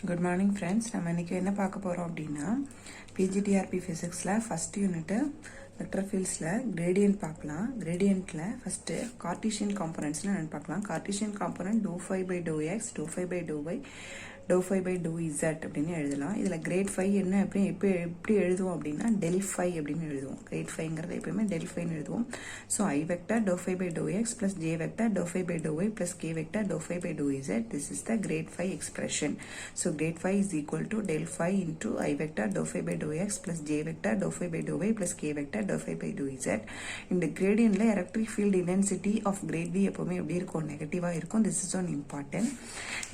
Good morning friends. நம்ம இன்றைக்கி என்ன பார்க்க போகிறோம் அப்படின்னா பிஜிடிஆர்பி ஃபிசிக்ஸில் ஃபஸ்ட் யூனிட்டு வெக்டர் ஃபீல்ட்ஸில் கிரேடியன்ட் பார்க்கலாம். கிரேடியண்ட்டில் ஃபஸ்ட்டு கார்ட்டீசியன் காம்பனன்ட்ஸில் என்னென்னு பார்க்கலாம். Cartesian component ∂φ/∂x ∂φ/∂y ∂φ/∂z அப்படின்னு எழுதலாம். இதில் கிரேட் ஃபை என்ன எப்படி எழுதுவோம் அப்படின்னா ∇φ அப்படின்னு எழுதுவோம். கிரேட் ஃபைங்கிறத எப்பயுமே ∇φன்னு எழுதுவோம். So I vector ∂φ/∂x + J vector ∂φ/∂y + K vector ∂φ/∂z. This is the grade phi expression. So grade phi is equal to ∇φ into I vector ∂φ/∂x + J vector ∂φ/∂y + K vector ∂φ/∂z. இந்த கிரேடியன்ட்ல electric field intensity of grad V எப்பவுமே எப்படி இருக்கும், நெகட்டிவாக இருக்கும். This is one important.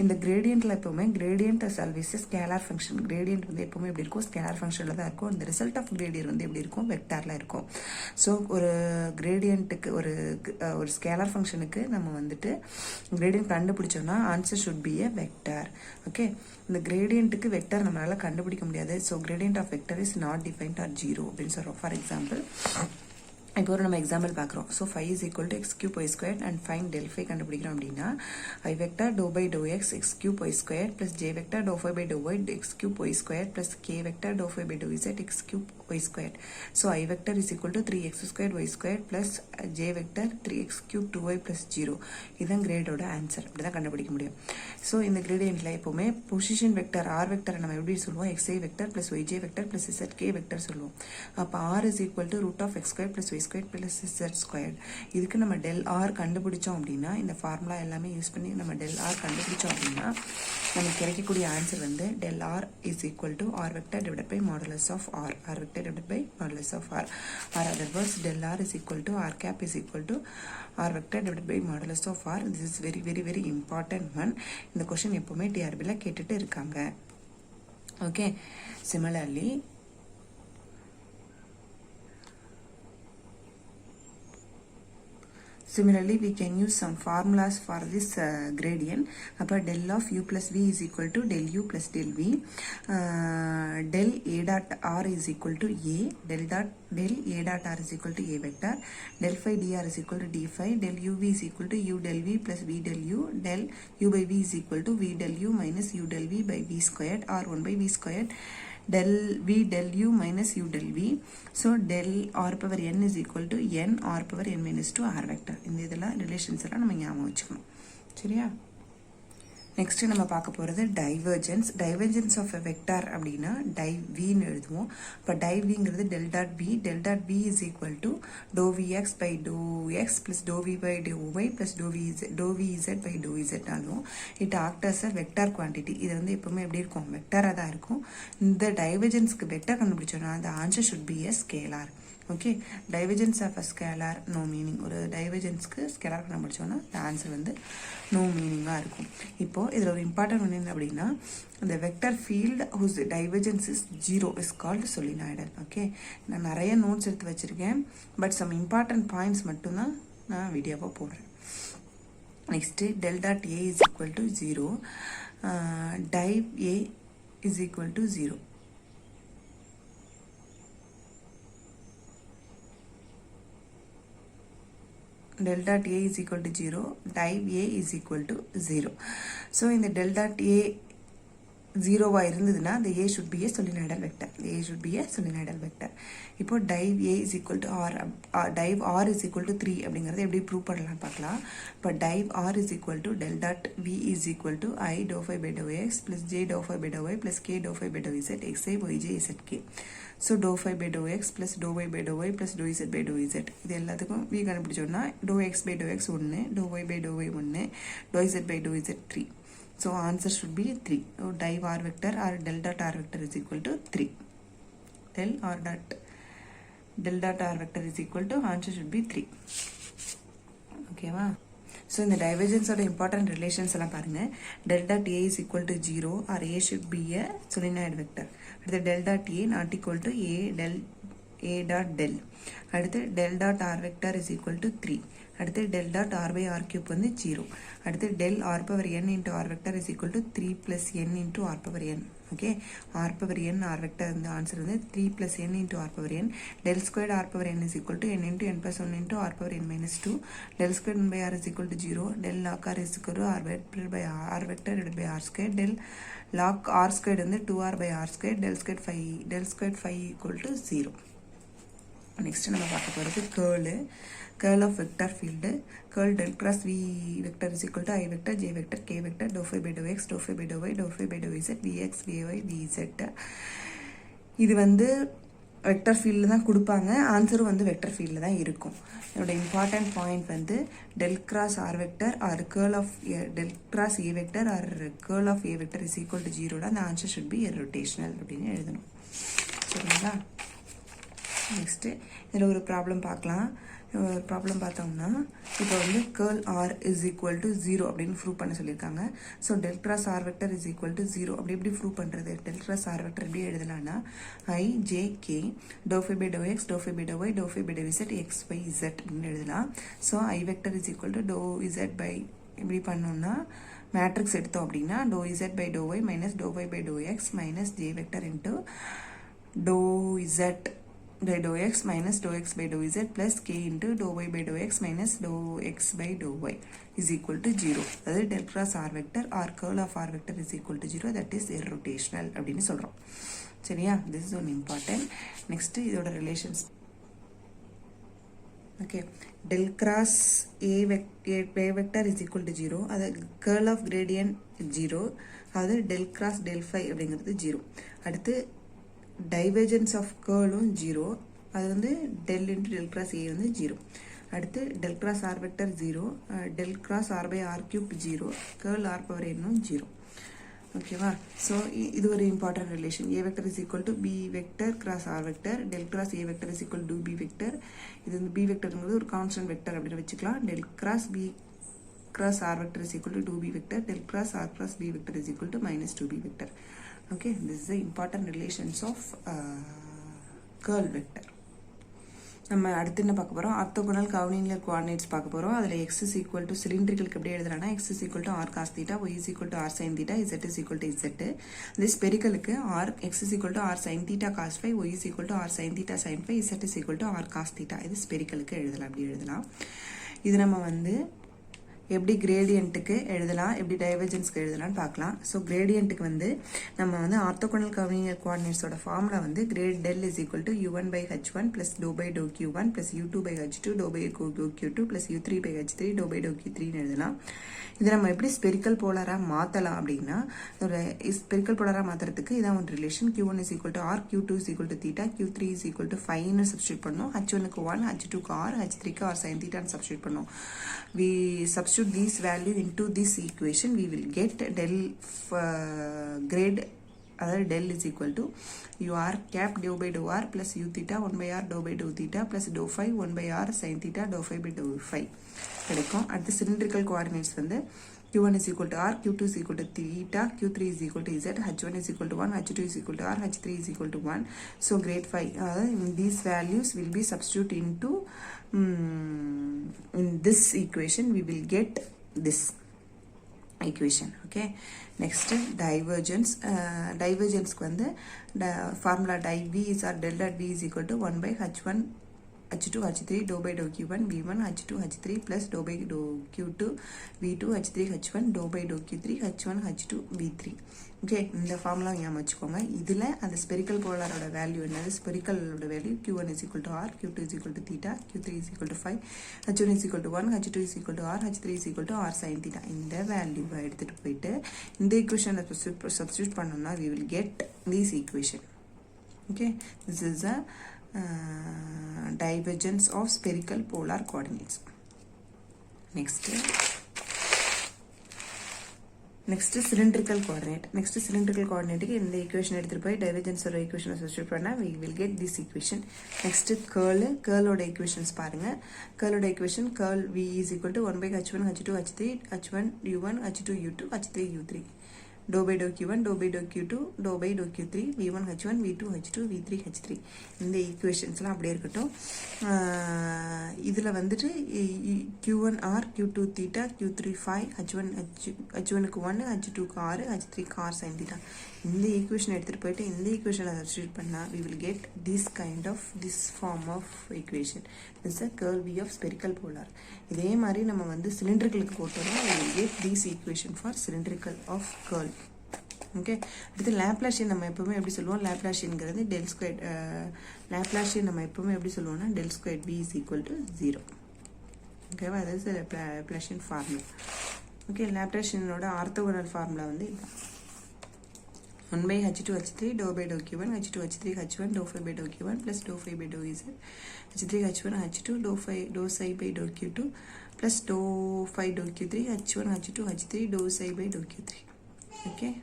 இந்த கிரேடியன்ட்ல எப்பவுமே gradient as always a scalar function. gradient வந்து எப்பவுமே எப்படி இருக்கும், scalar functionல தான் இருக்கும். இந்த ரிசல்ட் ஆஃப் gradient வந்து எப்படி இருக்கும், வெக்டார்ல இருக்கும். ஸோ ஒரு கிரேடியன்ட்டுக்கு ஒரு ஸ்கேலார் ஃபங்க்ஷனுக்கு நம்ம வந்துட்டு கிரேடியன்ட் கண்டுபிடிச்சோம்னா answer should be a vector. Okay, இந்த கிரேடியன்ட்டுக்கு வெக்டார் நம்மளால கண்டுபிடிக்க முடியாது. So gradient of vector is not defined or 0 அப்படின்னு சொல்கிறோம். ஃபார் எக்ஸாம்பிள் இப்போ ஒரு நம்ம எக்ஸாம்பிள் பார்க்குறோம். So φ is equal to x3y² and find ∇φ கண்டுபிடிக்கிறோம் அப்படின்னா I vector ∂by∂x x3y² + J vector ∂φ/∂y x3y² + K vector ∂φ/∂z x3y². So I vector is equal to 3x2y² + J vector 3x3 2y + 0. இதுதான் கிரேடோட answer. அப்படி தான் கண்டுபிடிக்க முடியும். So இந்த கிரேடியன்ட்ல எப்போவுமே position vector R வெக்டரை நம்ம எப்படி சொல்லுவோம், xi vector + yj vector + zk vector சொல்லுவோம். அப்போ R is equal to √(x² + y² + z²). இதுக்கு நம்ம ∇r கண்டுபிடிச்சோம் அப்படின்னா இந்த ஃபார்முலா எல்லாமே யூஸ் பண்ணி நம்ம ∇r கண்டுபிடிச்சோம் அப்படின்னா நமக்கு கிடைக்கக்கூடிய ஆன்சர் வந்து ∇r is equal to R vector divided by modulus of R. R vector divided by modulus of R. Or other words, ∇r is equal to R cap is equal to R vector divided by modulus of R. This is very very very important one. இந்த question எப்பவுமே டிஆர்பியில் கேட்டுட்டு இருக்காங்க. Okay, Similarly, we can use some formulas for this gradient. Appa del of u plus v is equal to del u plus del v. Del a dot r is equal to a. Del a dot r is equal to a vector. Del phi dr is equal to d phi. Del uv is equal to u del v plus v del u. Del u by v is equal to v del u minus u del v by v squared or 1 by v squared. Del v del u minus u del v. So del r power n is equal to n r power n minus 2 r vector. இந்த இதெல்லாம் relations எல்லாம் நம்ம ஞாபகம் வச்சுக்கணும். சரியா? Next நம்ம பார்க்க போகிறது divergence. Divergence of a vector அப்படின்னா டைவ் வின்னு எழுதுவோம். இப்போ டைவ் விங்கிறது ∇ dot V. ∇ Dot V is equal to ∂vx/∂x + ∂v/∂y + ∂vz/∂z. It act as a vector quantity. இது வந்து எப்பவுமே எப்படி இருக்கும், வெக்டாராக தான் இருக்கும். இந்த டைவர்ஜென்ஸ்க்கு வெக்டார் கண்டுபிடிச்சோன்னா அந்த answer should be a scalar. Okay, divergence of a scalar no meaning. ஒரு டைவர்ஜென்ஸ்க்கு ஸ்கேலார் கண்டுபிடிச்சோன்னா அந்த ஆன்சர் வந்து நோ மீனிங்காக இருக்கும். இப்போது இதில் ஒரு இம்பார்ட்டன்ட் ஒன்று என்ன அப்படின்னா இந்த vector field whose divergence is 0 is called solenoidal. Okay, நான் நிறைய நோட்ஸ் எடுத்து வச்சுருக்கேன். பட் சம் இம்பார்ட்டன்ட் பாயிண்ட்ஸ் மட்டும்தான் நான் வீடியோவாக போடுறேன். Next ∇ dot A is equal to 0. Dive A is equal to 0. Del dot A is equal to 0, div A is equal to 0. So in the del dot A 0 இருந்ததுன்னா the A should be a solenoidal vector. A should be a solenoidal vector. இப்போ div A is equal to R, div R is equal to 3 அப்படிங்கிறத எப்படி prove பண்ணலாம் பார்க்கலாம். இப்போ div R is equal to del dot V is equal to I ∂φ/∂x + J ∂φ/∂y + K ∂φ/∂z xi yj zk. So ∂φ/∂x + ∂y/∂y + ∂z/∂z. இது எல்லாத்துக்கும் V கண்டுபிடிச்சோம்னா ∂x/∂x 1, ∂y/∂y 1, ∂z/∂z 3. So answer should be 3. So div R vector or del dot R vector is equal to 3. Del dot R vector is equal to answer should be 3. Okay va? So in the divergence of the important relations எல்லாம் பாருங்க. Del dot A is equal to 0 or A should be a solenoid vector. The del dot A not equal to A del a dot del அடுத்து del dot r vector is equal to 3 அடுத்து del dot r by r cube வந்து 0 அடுத்து del r power n into r vector is equal to 3 plus n into r power n okay r power n r vector இந்த answer வந்து 3 plus n into r power n del squared r power n is equal to n into n plus 1 into r power n minus 2 del squared 1 by r is equal to 0 del log r is equal to r vector by r vector divided by r squared del log r squared வந்து 2r by r squared del squared 5 equal to 0 next நம்ம பார்க்க போகிறது curl of vector field curl del cross v vector is equal to I vector j vector k vector dou phi by dou x dou phi by dou y dou phi by dou z vx vy vz இது வந்து vector ஃபீல்டில் தான் கொடுப்பாங்க ஆன்சரும் வந்து vector ஃபீல்டில் தான் இருக்கும் இதோட இம்பார்ட்டன்ட் பாயிண்ட் வந்து del cross R vector or curl of del cross A vector or curl of A vector is equal to ஜீரோட அந்த ஆன்சர் ஷுட் பி ரொட்டேஷனல் அப்படின்னு எழுதணும் சரிங்களா நெக்ஸ்ட்டு இதில் ஒரு ப்ராப்ளம் பார்க்கலாம் ஒரு ப்ராப்ளம் பார்த்தோம்னா இப்போ வந்து curl R is equal to 0 அப்படின்னு ப்ரூவ் பண்ண சொல்லியிருக்காங்க so del cross R vector is equal to 0 அப்படி எப்படி ப்ரூவ் பண்ணுறது டெல் கிராஸ் ஆர் வெக்டர் எப்படி எழுதலாம்னா I J K dou phi by dou x dou phi by dou y dou phi by dou z x by z அப்படின்னு எழுதலாம் so I vector is equal to dou z by எப்படி பண்ணோம்னா matrix எடுத்தோம் அப்படின்னா dou z by dou y minus dou y by dou x minus J vector into dou z by dou x minus dou x by dou z plus k into dou y by dou x minus dou x by dou y is equal to 0 அதாவது del cross r vector or curl of r vector is equal to 0 that is irrotational அப்படின்னு சொல்கிறோம் சரியா this is one important next இதோட relations okay del cross a vector is equal to 0 அது curl of gradient 0 அது del cross del phi அப்படிங்கிறது 0 அடுத்து divergence of curlum 0 அது வந்து del into del cross a வந்து 0 அடுத்து del cross r vector 0 del cross r by r cube 0 curl r power n 0 ஓகேவா so இது ஒரு important relation a vector is equal to b vector cross r vector del cross a vector is equal to b vector இது வந்து b vectorங்கிறது ஒரு constant vector அப்படின்னு வச்சுக்கலாம் del cross b cross r vector is equal to 2b vector del cross r cross b vector is equal to minus 2b vector okay this is the important relations of curl vector நம்ம அடுத்து என்ன பார்க்க போறோம் orthogonal governing coordinates பார்க்க போறோம் அதுல x is equal to சிலிண்ட்ரிக்கலுக்கு எப்படி எழுதலாம்னா x is equal to r cos theta y is equal to r sin theta z is equal to z this ஸ்பெரிக்கலுக்கு r x is equal to r sin theta cos phi y is equal to r sin theta sin phi z is equal to r cos theta இது ஸ்பெரிக்கலுக்கு எழுதலாம் அப்படி எழுதலாம் இது நம்ம வந்து எப்படி கிரேடியன்ட்டுக்கு எழுதலாம் எப்படி டைவர்ஜென்ஸ்க்கு எழுதலாம்னு பார்க்கலாம் ஸோ கிரேடியன்ட்டுக்கு வந்து நம்ம வந்து ஆர்த்தோகோனல் கவர்னிங் கோஆர்டினேட்ஸோட ஃபார்முலா வந்து grad del is equal to u1 by h1 plus dou by dou q1 plus u2 by h2 dou by dou q2 plus u3 by h3 dou by dou q3 ன்னு எழுதலாம் இதை நம்ம எப்படி spherical போலராக மாற்றலாம் அப்படின்னா ஒரு spherical போலராக மாற்றுறதுக்கு இதான் ஒரு relation q1 is equal to r q2 is equal to theta q3 is equal to 5ன்னு சப்ஸ்டியூட் பண்ணோம் h1க்கு 1 h2க்கு r h3க்கு r sin theta சப்ஸ்டியூட் பண்ணோம் we substitute these value into this equation we will get del grade other del is equal to u r cap dou by dou r plus u theta 1 by r dou by dou theta plus dou phi 1 by r sin theta dou phi by dou phi கிடைக்கும் அடுத்து cylindrical coordinates வந்து q1 is equal to r q2 is equal to theta q3 is equal to z h1 is equal to 1 h2 is equal to r h3 is equal to 1 so grade phi these values will be substitute into in this equation we will get this equation okay next divergence divergence க்கு வந்து formula div is or del dot v is equal to 1 by h1 h2 h3 dou by dou q1 v1 h2 h3 plus dou by dou q2 v2 h3 h1 dou by dou q3 h1 h2 v3 okay இந்த formula ஞாபகம் வச்சுக்கோங்க இதில் அந்த spherical போலாரோட value என்னது ஸ்பெரிக்கலோட value q1 is equal to r q2 is equal to theta q3 is equal to 5 h1 is equal to 1 h2 is equal to r h3 is equal to r sin theta இந்த வேல்யூவை எடுத்துகிட்டு போயிட்டு இந்த ஈக்குவேஷனை substitute பண்ணோம்னா we will get this equation okay this is a divergence of spherical polar coordinates next cylindrical coordinate next cylindrical coordinate க்கு இந்த equation எடுத்துட்டு போய் divergence ஓட ஈக்குவேஷனை சப்ஸ்டிட்யூட் பண்ணா we will get this equation next curl ஓட equations பாருங்க curl ஓட equation curl v is equal to 1 by h1 h2 h3 h1 u1 h2 u2 h3 u3 dou by dou q1 dou by dou q2 dou by dou q3 v1 h1 v2 h2 v3 h3 இந்த ஈக்குவேஷன்ஸ்லாம் அப்படியே இருக்கட்டும். இதில் வந்துட்டு q1 r q2 theta q3 phi h1க்கு 1 h2க்கு 6 h3க்கு r sin theta இந்த equation எடுத்துகிட்டு போயிட்டு இந்த ஈக்குவேஷனை சப்ஸ்டிட்யூட் பண்ணால் we will get this form of equation. This is a curl V of spherical polar. இதே மாதிரி நம்ம வந்து சிலிண்ட்ரிக்கலுக்கு போட்டோம்னா we will get this equation for cylindrical of curl. Okay, அடுத்து லாப்லாஷியன் நம்ம எப்பவுமே எப்படி சொல்லுவோம், லாப்லாஷியன்ங்கிறது டெல் ஸ்கொயர், லாப்லாஷியன் நம்ம எப்பவுமே எப்படி சொல்லுவோம்னா del square V is equal to 0. ஓகேவா, அது லாப்லாஷியன் ஃபார்முலா. ஓகே, லாப்லாஷியனோட ஆர்த்தோகனல் ஃபார்முலா வந்து இதுதான். 1 by h2 h3 dou by dou q1 h2 h3 h1 dou phi by dou q1 plus dou phi by dou z h3 h1 h2 dou psi by dou q2 plus dou phi dou q3 h1 h2 h3 dou psi by dou q3. Okay.